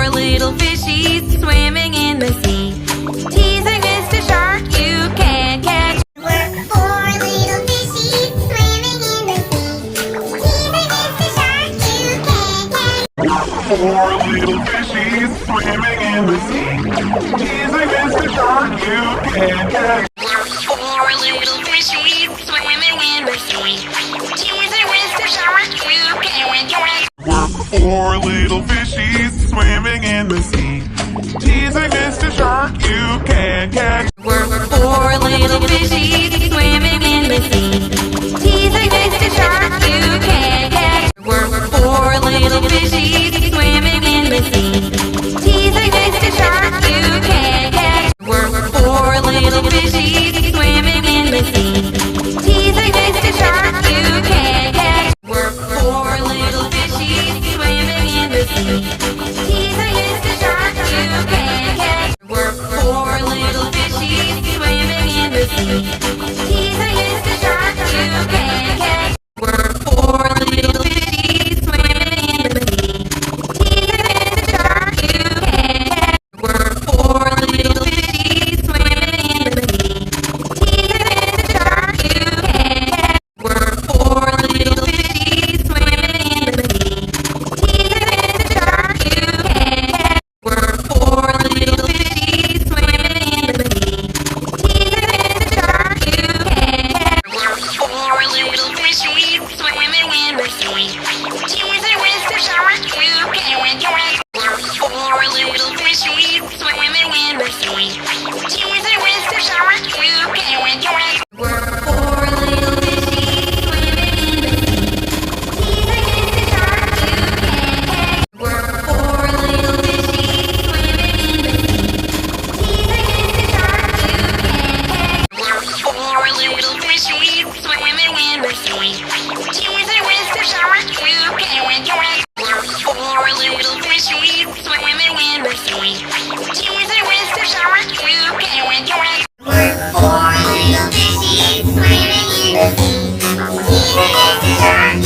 four little fishies swimming in the sea. Teasing Mr. Shark, you can't catch. We're four little fishies swimming in the sea. Teasing Mr. Shark, you can't catch. Four little fishies swimming in the sea. Teasing Mr. Shark, you can't catch. Four little fishies swimming in the sea. Teasing Mr. Shark, you can't catch. Four little fishies swimming in the sea. Teasing Mr. Shark, you can't catch. We're four little fishies swimming in the sea. Teasing Mr. Shark, you can't catch. We're four little fishies swimming in the sea. Teasing Mr. Shark, you can't catch. We're four little fishies swimming in the sea. Teasing Mr. Shark, you can't catch. We're four little fishies swimming in the sea. Teasing Mr. Shark, you can't catch. We're four little fishies swimming in the sea. Teasing Mr. Shark, you can't catch. We're four little fishies swimming in the sea. Teasing Mr. Shark, you can't catch. We're four little fishies swimming in the sea. Teasing Mr. Shark, you can't catch. We're four little fishies swimming in the sea. Teasing Mr. Shark, you can't catch. We're four little fishies swimming in the sea. Teasing Mr. Shark, you can't catch. We're four little fishies swimming in the sea. Teasing Mr. Shark, you can't catch. We're four little fishies swimming in the sea. Teasing Mr. Shark, you can't catch. We're four little fishies swimming in the sea. Teasing Mr. Shark, you can't catch. We're four little fishies swimming in the sea. Teasing Mr. Shark, you can't catch. We're four little fishies swimming in the sea. Teasing Mr. Shark, you can't catch. We're four little fishies swimming in the sea. Teasing Mr. Shark, you can't catch. We're four little fishies swimming in the sea. Teasing Mr. Shark,